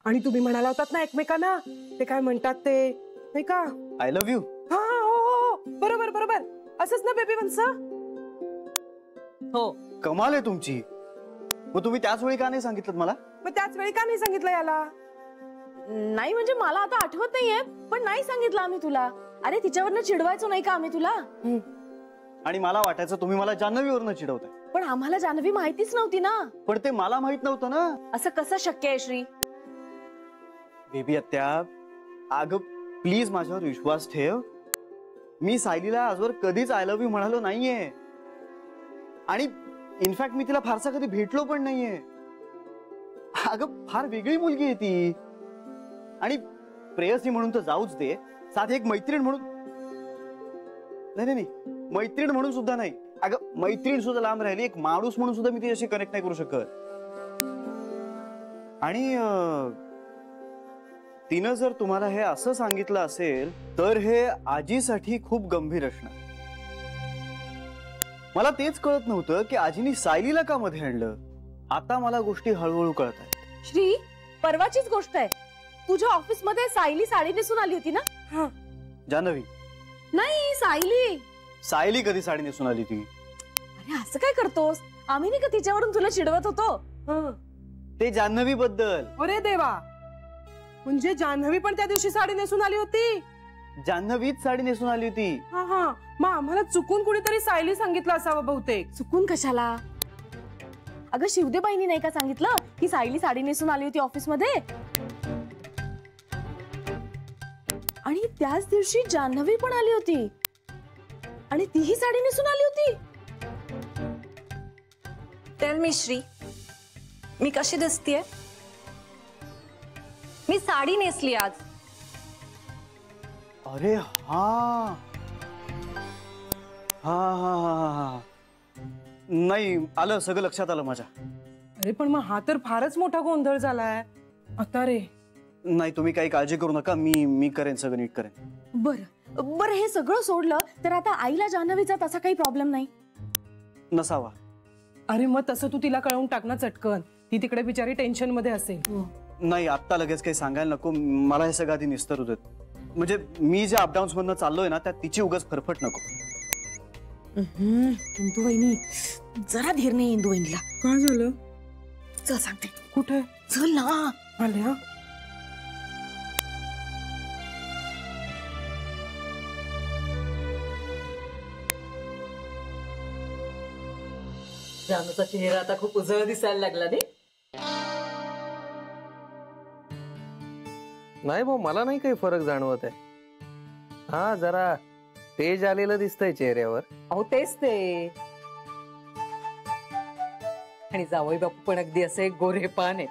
आणि तुम्ही म्हणाला होतात ना एकमेकांना, ते काय म्हणतात ते नाही का, आय लव्ह यू. हा हो बरोबर बरोबर, असंच ना बेबी वंस. हो कमाल आहे तुमची. मग तुम्ही त्याच वेळी का नाही सांगितलं मला? मग त्याच वेळी का नाही सांगितलं याला? नाही म्हणजे मला आता आठवत नाहीये, पण नाही सांगितलं आम्ही तुला. अरे तिच्यावरनं चिडवायचो नाही का आम्ही तुला? आणि मला वाटायचं तुम्ही मला जान्हवीवरनं चिडवताय. पण आम्हाला जान्हवी माहितीच नव्हती ना. पण ते मला माहित नव्हतं ना. असं कसं शक्य आहे श्री? बेबी आत्या, अगं प्लीज माझ्यावर विश्वास ठेव. मी सायलीला आजवर कधीच आय लव्ह यू म्हणालो नाहीये. आणि इनफॅक्ट मी तिला फारसा कधी भेटलो पण नाहीये. अगं फार वेगळी मुलगी आहे ती. आणि प्रेयसी म्हणून तर जाऊच दे, साधी एक मैत्रीण म्हणून, नाही नाही मैत्रीण म्हणून सुद्धा नाही. अगं मैत्रीण सुद्धा लांब राहिली, एक माणूस म्हणून सुद्धा मी तिच्याशी कनेक्ट नाही करू शकत. आणि तिनं जर तुम्हाला हे असं सांगितलं असेल तर हे आजीसाठी खूप गंभीर असणार. मला तेच कळत नव्हतं की आजीनी सायलीला का मध्ये आणलं. आता मला गोष्टी हळूहळू कळत आहेत. श्री, परवाचीच गोष्ट आहे. तुझ्या ऑफिस मध्ये सायली साडी नेसून आली होती ना? हा जान्हवी नाही, सायली. सायली कधी साडी नेसून आली ती? अरे असं काय करतोस? आम्ही नाही का तिच्यावरून तुला चिडवत होतो? ते जान्हवी बद्दल. अरे देवा, म्हणजे जान्हवी पण त्या दिवशी साडी नेसून आली होती? जान्हवीच साडी नेसून आली होती. हा हा, मग आम्हाला चुकून कुणीतरी सायली सांगितलं असावं बहुतेक. चुकून कशाला? अगं शिवदेबाईंनी नाही का सांगितलं की सायली साडी नेसून आली होती ऑफिस मध्ये? आणि त्याच दिवशी जान्हवी पण आली होती आणि तीही साडी नेसून आली होती. टेल मी श्री, मी कशी दिसतीये? मी साडी नेसली आज. अरे हा हा हा हा, नाही आलं, सगळं लक्षात आलं माझ्या. अरे पण मग हा तर फारच मोठा गोंधळ झालाय आता रे. नाही तुम्ही काही काळजी करू नका, मी करेन, सगळं नीट करेन. बरं बरं, हे सगळं सोडलं तर आता आईला जान्हवीचा तसा काही प्रॉब्लेम नाही नसावा. अरे मग तसं तू तिला कळवून टाक ना चटकन, ती तिकडे बिचारी टेन्शन मध्ये असेल. नाही आत्ता लगेच काही सांगायला नको, मला हे सगळं आधी निस्तरू देत. म्हणजे मी जे अपडाऊन्स मधनं चाललोय ना, त्यात तिची उगाच फरफट नको. इंदू वहिनी, जरा धीर नाही इंदू वहिनीला. काय झालं? चल सांगते. कुठे? चल ना. आल्या. जानूचा चेहरा आता खूप उजळ दिसायला लागला नाही? नाही भाऊ, मला नाही काही फरक जाणवत आहे. हा जरा तेज आलेलं दिसतंय चेहऱ्यावर. अहो तेच ते. आणि जावई बापू पण अगदी असे गोरेपान आहे.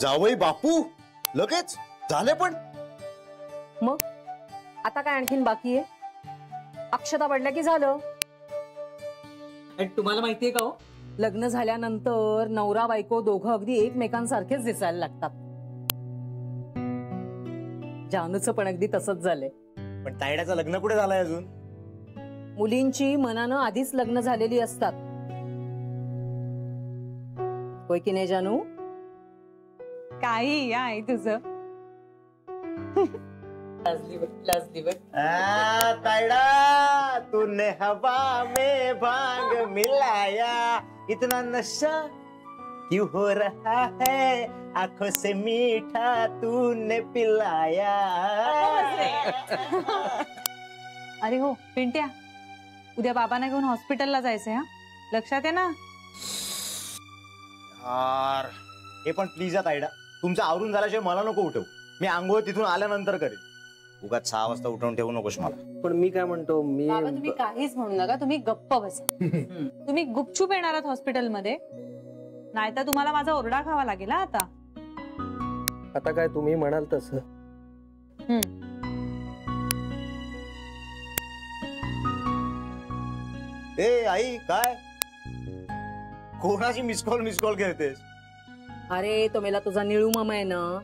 जावई बापू लगेच झाले पण? मग आता काय आणखीन बाकी आहे? अक्षता पडल्या की झालं. आणि तुम्हाला माहितीये का हो, लग्न झाल्यानंतर नवरा बायको दोघं अगदी एकमेकांसारखेच दिसायला लागतात. जानूचं पण अगदी तसंच झालंय. पण तायड्याचं लग्न कुठे झालंय अजून? मुलींची मनानं आधीच लग्न झालेली असतात. होय की नाही जानू? काही आहे तुझं. लाजली बघ. तायडा तूने हवा में भांग मिलाया, इतना नशा क्यों हो रहा है, आंखों से मीठा तूने पिलाया. अरे हो पिंट्या, उद्या बाबांना घेऊन हॉस्पिटलला जायचंय. हा लक्षात आहे ना? यार हे पण प्लीज या तायडा, तुमचं आवरून झाल्याशिवाय मला नको उठव. मी आंघोळ तिथून आल्यानंतर करेन. उगाच 6 वाजता उठवून ठेवू नकोस मला. पण मी काय म्हणतो, बाबा तुम्ही काहीच म्हणू नका, तुम्ही गप्प बसा. तुम्ही गुपचूप येणार आहात हॉस्पिटलमध्ये, नाहीतर तुम्हाला माझा ओरडा खावा लागेल. आता आता काय तुम्ही म्हणाल तसं. ए आई, काय कोणाची मिस कॉल घेतेस? अरे तो मेला तुझा निळू मामा आहे ना,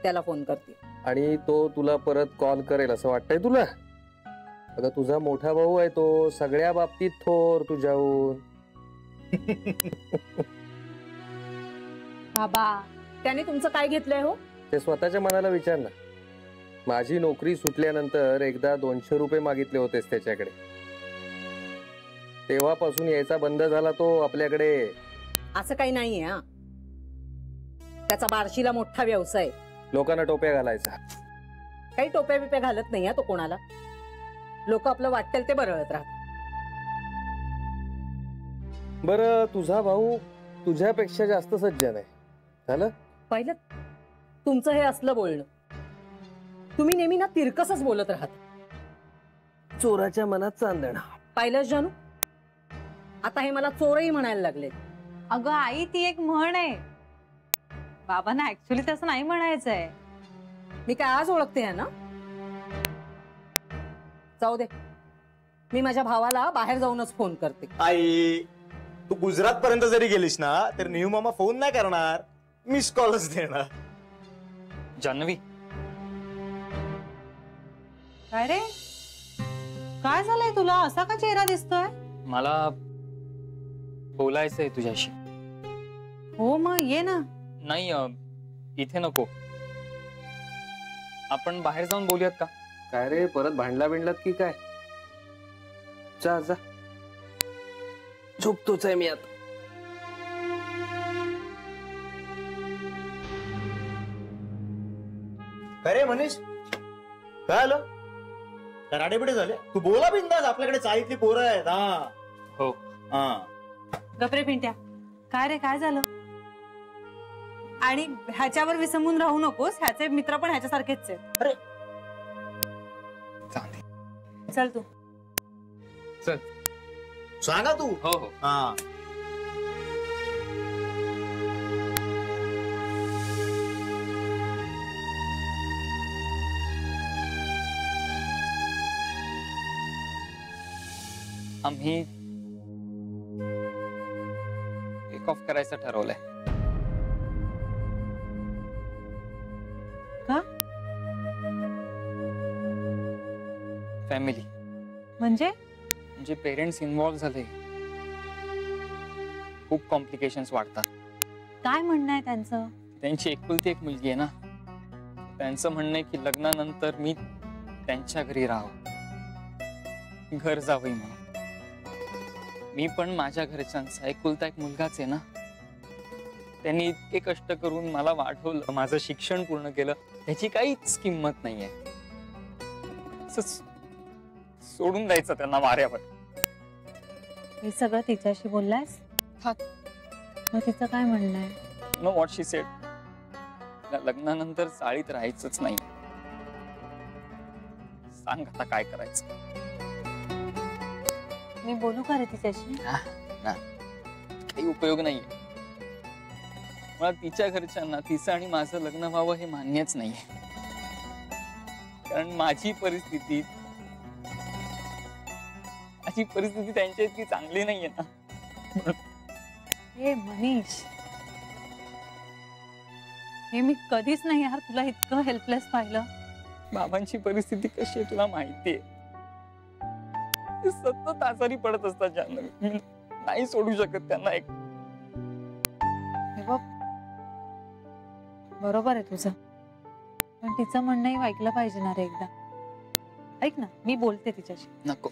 त्याला फोन करते. आणि तो तुला परत कॉल करेल असं वाटतंय तुला? अगं तुझा मोठा भाऊ आहे तो, सगळ्या बाबतीत थोर तुझ्याहून. बाबा त्याने तुमचं काय घेतलंय हो? ते स्वतःच्या मनाला विचार ना. माझी नोकरी सुटल्यानंतर एकदा 200 रुपये मागितले होतेस त्याच्याकडे. तेव्हापासून यायचा बंद झाला तो आपल्याकडे. असं काही नाहीये हा. त्याचा बार्शीला मोठा व्यवसाय. लोकांना टोप्या घालायचा. काही टोप्या बिप्या घालत नाही हा तो कोणाला. लोक आपलं वाटेल ते बरळत राहतात. बरं, तुझा भाऊ तुझ्यापेक्षा जास्त सज्जन आहे. झालं? पाहिलं तुमचं हे असलं बोलणं. तुम्ही नेहमी ना तिरकसच बोलत राहत. चोराच्या मनात चांदणा. पाहिलं जानू, आता हे मला चोरही म्हणायला लागले. अगं आई, ती एक म्हण आहे. बाबांना ऍक्च्युली तसं नाही म्हणायचंय. मी काय आज ओळखते है ना? जाऊ दे, मी माझ्या भावाला बाहेर जाऊनच फोन करते. आई, तू गुजरात पर्यंत जरी गेलीस ना तर नेहू मामा फोन नाही करणार, मिस कॉलच देणार. जान्हवी, काय रे, काय झालंय तुला? असा का चेहरा दिसतोय? मला बोलायचंय तुझ्याशी. हो मग ये ना. नाही, इथे नको. आपण बाहेर जाऊन बोलूयात का? काय रे, परत भांडला बिंडलात की काय? जा जा, झोपतोच आहे मी आता. काय रे मनीष, काय आलं? कराडे बिडे झाले? तू बोला बिंदास, आपल्याकडे चाळीतली पोरं आहेत. हा हो. हा, गपरे पिंट्या, काय रे, काय झालं? आणि ह्याच्यावर विसंबून राहू नकोस. ह्याचे मित्र पण ह्याच्यासारखेच आहेत. अरे चांदी, चल तू. चल. सांगा तू. हो हो. हा, आम्ही टेक ऑफ करायचं ठरवलंय. का? फॅमिली म्हणजे पेरेंट्स इन्व्हॉल्व झाले, खूप कॉम्प्लिकेशन्स वाढतात. काय म्हणणं आहे त्यांचं? त्यांची एकुलती एक मुलगी आहे ना. त्यांचं म्हणणं आहे की लग्नानंतर मी त्यांच्या घरी राहावं, घर जावई म्हणून. मी पण माझ्या घरच्यांचा एकुलता एक मुलगाच आहे ना. त्यांनी इतके कष्ट करून मला वाढवलं, माझं शिक्षण पूर्ण केलं, त्याची काहीच किंमत नाहीये. सोडून द्यायचं त्यांना वाऱ्यावर. हे सगळं तिच्याशी बोललायस? हा. मग तिचं काय म्हणणं आहे? Know what she sed. लग्नानंतर चाळीत राहायचंच नाही. सांग आता काय करायचं. मी बोलू का रे तिच्याशी? काही उपयोग नाहीये. मला तिच्या घरच्यांना तिचं आणि माझं लग्न व्हावं हे मान्यच नाहीये. कारण माझी परिस्थिती त्यांच्या इतकी चांगली नाहीये ना. हे मनीष, हे मी कधीच नाही यार तुला इतकं हेल्पलेस पाहिलं. बाबांची परिस्थिती कशी आहे तुला माहितीये. ते सतत आजारी पडत असतात जान्हवी. मी नाही सोडू शकत त्यांना. एक हे बघ, बरोबर आहे तुझं, पण तिचं म्हणणंही ऐकलं पाहिजे ना रे एकदा. ऐक ना, मी बोलते तिच्याशी. नको,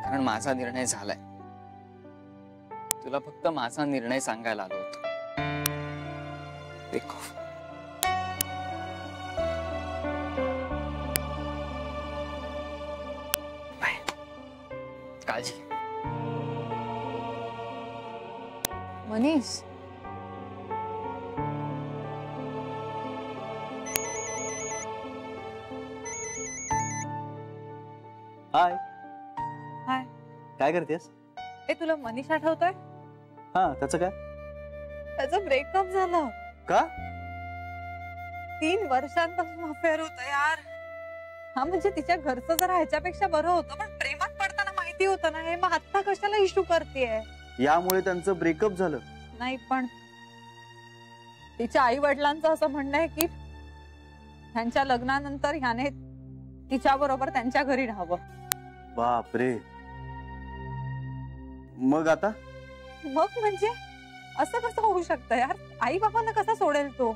कारण माझा निर्णय झालाय. तुला फक्त माझा निर्णय सांगायला आलो होतो. Take off. Bye. काळजी. मनीष, हाय. हाय. काय करतेस? ए तुला मनीष आठवतोय? हा, त्याचं काय? त्याचं ब्रेकअप झालं. का? 3 वर्षांपासून अफेअर होतं यार. हा म्हणजे तिच्या घरचं जरा ह्याच्यापेक्षा बरं होतं, पण प्रेमात पडताना माहिती होतं ना हे. मग आता कशाला इश्यू करतेय? यामुळे त्यांचं ब्रेकअप झालं? नाही, पण तिच्या आई वडिलांचं असं म्हणणं आहे की ह्यांच्या लग्नानंतर ह्याने तिच्या बरोबर त्यांच्या घरी राहावं. बापरे. मग आता? मग म्हणजे असं कसं होऊ शकतं यार? आई बाबांना कसा सोडेल तो?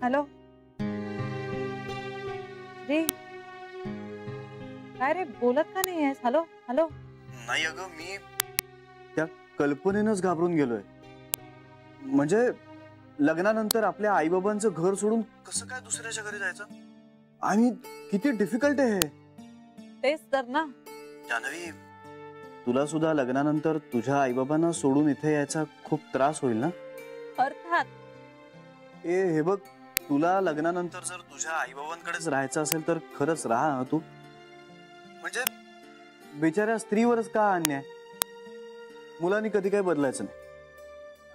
हॅलो रे, काय रे बोलत का नाही आहेस? Hello hello. नाही अगं, मी त्या कल्पनेनंच घाबरून गेलोय. म्हणजे लग्नानंतर आपल्या आईबाबांचं घर सोडून कसं काय दुसऱ्याच्या घरी जायचं, आणि किती डिफिकल्ट आहे हे. तेच तर ना. जान्हवी, तुला सुद्धा लग्नानंतर तुझ्या आईबाबांना सोडून इथे यायचा खूप त्रास होईल ना? अर्थात. हे बघ, तुला लग्नानंतर जर तुझ्या आईबाबांकडेच राहायचं असेल तर खरंच राहा ना तू. म्हणजे बिचाऱ्या स्त्रीवरच का अन्याय? मुलांनी कधी काही बदलायचं नाही,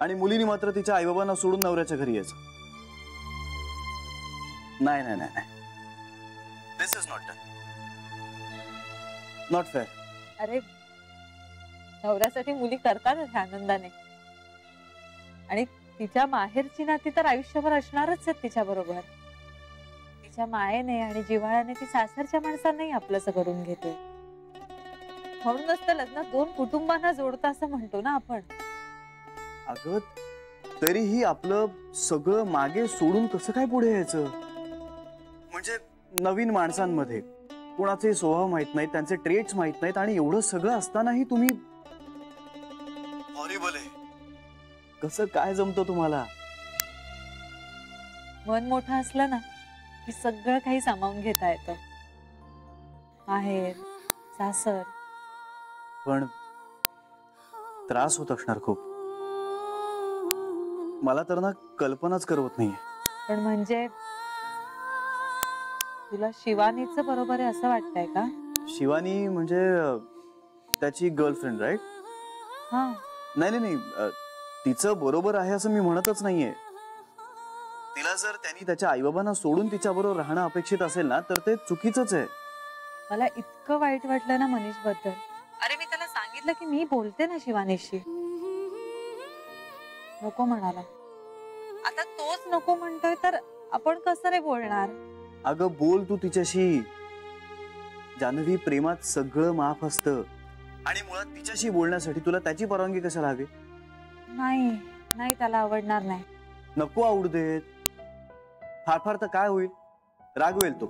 आणि मुलींनी मात्र तिच्या आईबाबांना सोडून नवऱ्याच्या घरी यायचं. नाही नाही नाही नाही, दिस इज नॉट फेअर. अरे नवऱ्यासाठी मुली करतात आनंदाने, आणि तिच्या माहेरची नाती तर आयुष्यभर असणारच आहेत तिच्या बरोबर. तिच्या मायेने आणि जिव्हाळ्याने ती सासरच्या माणसांनाही आपलंसं करून घेते. म्हणूनच तर लग्न दोन कुटुंबांना जोडतं असं म्हणतो ना आपण. अगं, तरीही आपलं सगळं मागे सोडून कसं काय पुढे यायचं? म्हणजे नवीन माणसांमध्ये कोणाचे स्वभाव माहित नाहीत, त्यांचे ट्रेट्स माहित नाहीत, आणि एवढं सगळं असतानाही तुम्ही हॉरिबल आहे. कसं काय जमतं तुम्हाला? मन मोठं असलं ना की सगळं काही सामावून घेता येतं. माहेर, सासर. पण त्रास होत असणार खूप. मला तर ना कल्पनाच करवत नाहीये. पण म्हणजे तुला शिवानीचं बरोबर आहे असं वाटतंय का? शिवानी म्हणजे त्याची गर्लफ्रेंड, राईट? हा. नाही नाही नाही, तिचं बरोबर आहे असं मी म्हणतच नाहीये. तिला जर त्यांनी त्याच्या आईबाबांना सोडून तिच्या बरोबर राहणं अपेक्षित असेल ना, तर ते चुकीचंच आहे. मला इतकं वाईट वाटलं ना मनीष बद्दल. अरे मी त्याला सांगितलं की मी बोलते ना शिवानीशी. नको म्हणाला. आता तोच नको म्हणतोय तर आपण कसं रे बोलणार? अगं बोल तू तिच्याशी. जान्हवी, प्रेमात सगळं माफ असतं, आणि मुळात तिच्याशी बोलण्यासाठी तुला त्याची परवानगी कशाला हवी? नाही नाही, त्याला आवडणार नाही. नको आवडू देत. फार फार तर काय होईल, रागवेल तो.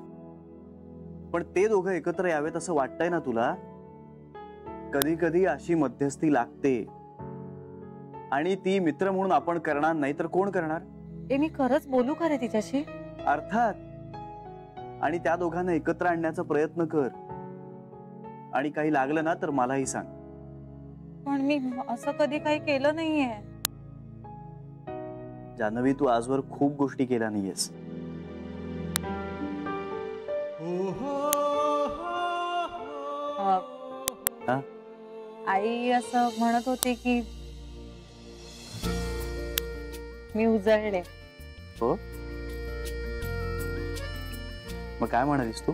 पण ते दोघं एकत्र यावेत असं वाटतंय ना तुला? कधी कधी अशी मध्यस्थी लागते, आणि ती मित्र म्हणून आपण करणार नाही तर कोण करणार? मी खरंच बोलू का रे तिच्याशी? अर्थात. आणि त्या दोघांना एकत्र आणण्याचा प्रयत्न कर, आणि काही लागलं ना तर मलाही सांग. पण मी असं कधी काही केलं नाहीये. जान्हवी, तू आजवर खूप गोष्टी केल्या नाहीयेस. हा? आई असं म्हणत होती की मी उजळले. हो? मग काय म्हणालीस तू?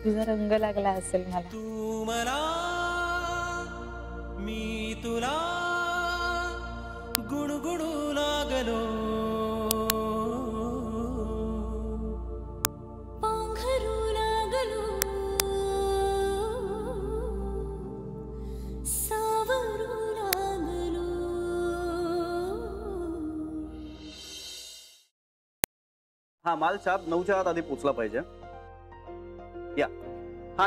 तुझा रंग लागला असेल मला. तू मला, मी तुला गुणगुणू लागलो. पांघरू लागलो, सावरू लागलो. हा माल छाप 9च्या आत आधी पोचला पाहिजे. या. हा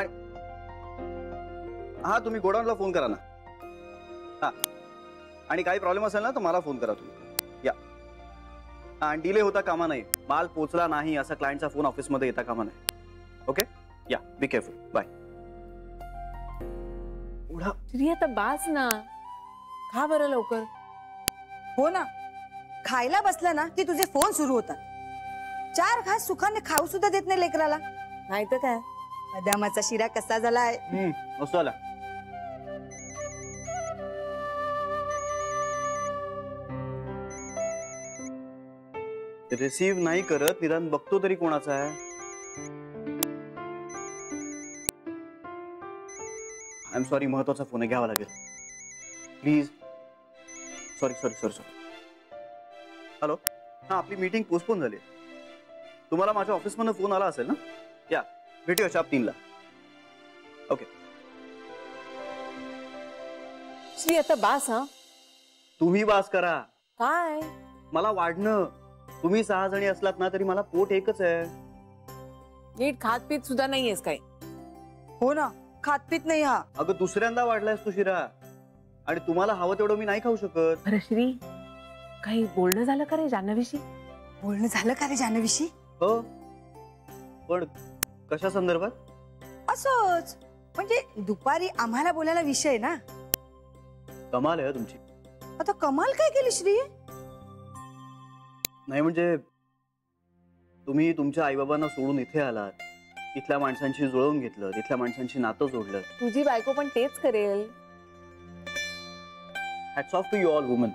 हा, तुम्ही गोडाऊनला फोन करा ना. हा, आणि काही प्रॉब्लेम असेल ना तर मला फोन करा तुम्ही. या. आणि डिले होता कामा नाही. माल पोचला नाही असा क्लायंटचा फोन ऑफिसमध्ये येता कामा नाही. ओके, या, बी केअरफुल. बाय. तरी आता बास ना, खा बरं लवकर. हो ना, खायला बसला ना की तुझे फोन सुरू होतात. 4 घास सुखाने खाऊ सुद्धा देत नाही लेकराला. नाही तर काय. बदामाचा शिरा कसा झालाय? मस्त आला. रिसीव्ह नाही करत, निदान बघतो तरी कोणाचा आहे. आय एम सॉरी, महत्वाचा फोन आहे, घ्यावा लागेल please. Sorry sorry sorry sorry. Hello. हा, आपली मीटिंग पोस्टपोन झाली आहे. तुम्हाला माझ्या ऑफिसमधून फोन आला असेल ना? या, भेटूया शाप 3ला. ओके. श्री आता बास हा. तुम्ही बास करा. काय मला वाढणं. तुम्ही 6 जणी असलात ना तरी मला पोट एकच आहे. नीट खात पीत सुद्धा नाहीयेस काय? हो ना, खात पीत नाही हा. अगं दुसऱ्यांदा वाढलायस तू शिरा. आणि तुम्हाला हवं तेवढं मी नाही खाऊ शकत. बरं श्री, काही बोलणं झालं का रे जान्हवीशी? बोलणं झालं का रे जान्हवीशी? हो, पण कशा संदर्भात? असंच, म्हणजे दुपारी आम्हाला बोलायला विषय ना. कमाल आहे तुमची. आता कमाल काय केली श्री? नाही म्हणजे तुम्ही तुमच्या आईबाबांना सोडून इथे आलात, इथल्या माणसांशी जुळवून घेतलं, इथल्या माणसांशी नातं जोडलं. तुझी बायको पण तेच करेल. Hats off to you all woman.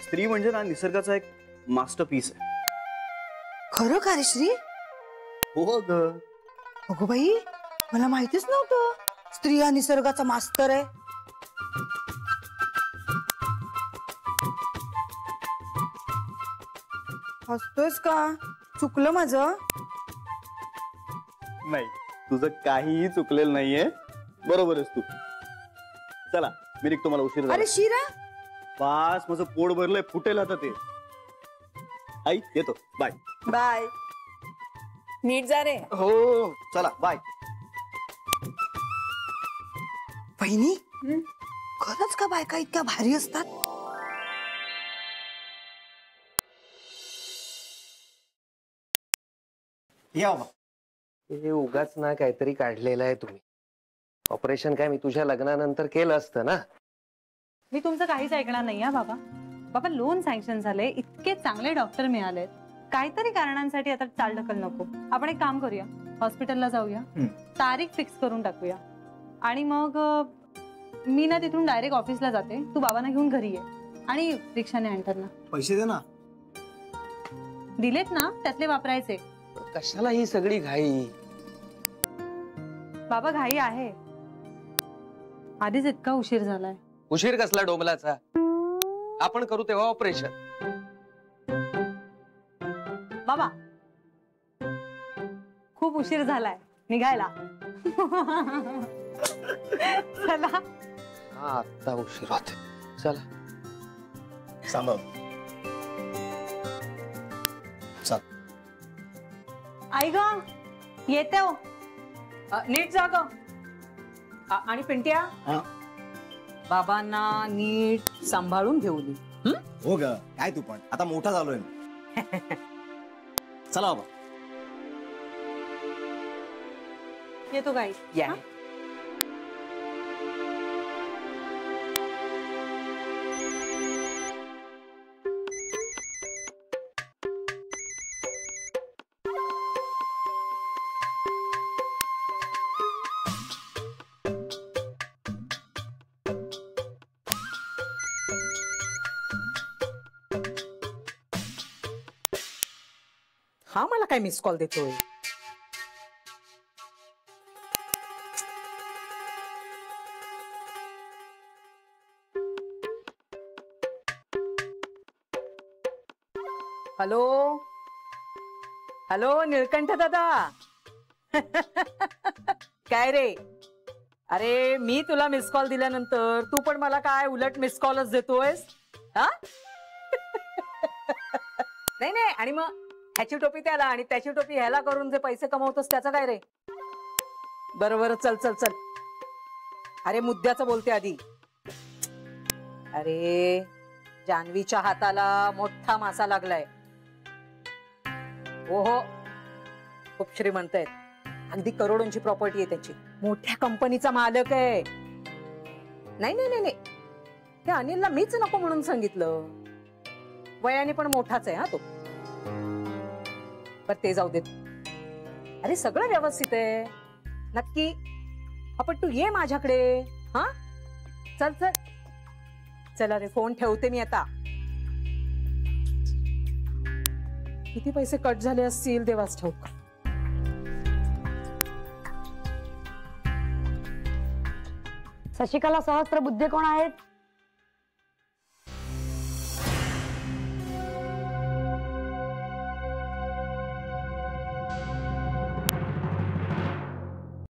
स्त्री म्हणजे ना निसर्गाचा एक मास्टरपीस आहे. खरं का रे श्री? हो ग. अगो बाई, मला माहितीच नव्हतं स्त्री हा निसर्गाचा मास्तर आहे. हसतोयस का? चुकलं माझं? नाही, तुझं काहीही चुकलेलं नाहीये. बरोबरच तू. चला मी निघतो, मला उशीर झाला. अरे शिरा, बास, माझं पोट भरलंय, फुटेल आता ते. आई येतो, बाय. बाय. नीट जा रे. हो चला बाय. बहिणी, खरंच का बायका इतक्या भारी असतात? या बाबा. हे उगाच ना काहीतरी काढलेलं आहे तुम्ही. ऑपरेशन काय मी तुझ्या लग्नानंतर केलं असतं ना. मी तुमचं काहीच ऐकणार नाही हा बाबा. बाबा लोन सँक्शन झाले, इतके चांगले डॉक्टर मिळालेत, काहीतरी कारणांसाठी आता चालढकल नको. आपण एक काम करूया, हॉस्पिटलला जाऊया, तारीख फिक्स करून टाकूया आणि मग मी ना तिथून डायरेक्ट ऑफिसला जाते. तू बाबांना घेऊन घरी ये आणि रिक्षाने आणतात ना. पैसे दे ना. दिलेत ना, त्यातले वापरायचे. कशाला ही सगळी घाई? बाबा घाई आहे, आधीच इतका उशीर झालाय. उशीर कसला डोंबलाचा? आपण करू तेव्हा ऑपरेशन. बाबा खूप उशीर झालाय निघायला. चला. हा आता उशीर होते. चला सांभाळ. चल. आई ग येते हो. नीट जा ग. आणि पिंट्या, बाबांना नीट सांभाळून घेऊन ये. हो ग, काय तू पण आता मोठा झालोय. चला बाबा. येतो गाई. या. हा मला काय मिस कॉल देतोय? हॅलो हॅलो, निळकंठ दादा. काय रे? अरे मी तुला मिस कॉल दिल्यानंतर तू पण मला काय उलट मिस कॉलच देतोयस? हा? नाही नाही, आणि मग ह्याची टोपी त्याला आणि त्याची टोपी ह्याला करून जे पैसे कमवतोस त्याचं काय रे? बरोबर, चल चल चल. अरे मुद्द्याचं बोलते आधी. अरे जान्हवीच्या हाताला मोठा मासा लागलाय. ओहो, खूप श्रीमंत आहेत, अगदी करोडोंची प्रॉपर्टी आहे त्याची, मोठ्या कंपनीचा मालक आहे. नाही नाही नाही नाही, त्या अनिलला मीच नको म्हणून सांगितलं. वयाने पण मोठाच आहे हा तो. पर ते जाऊ देत. अरे सगळं व्यवस्थित आहे नक्की. आपण तू ये माझ्याकडे. हा चल चल. चला रे, फोन ठेवते मी आता. किती पैसे कट झाले असतील देवाच ठाऊक. शशिकला सहस्त्रबुद्धे कोण आहेत?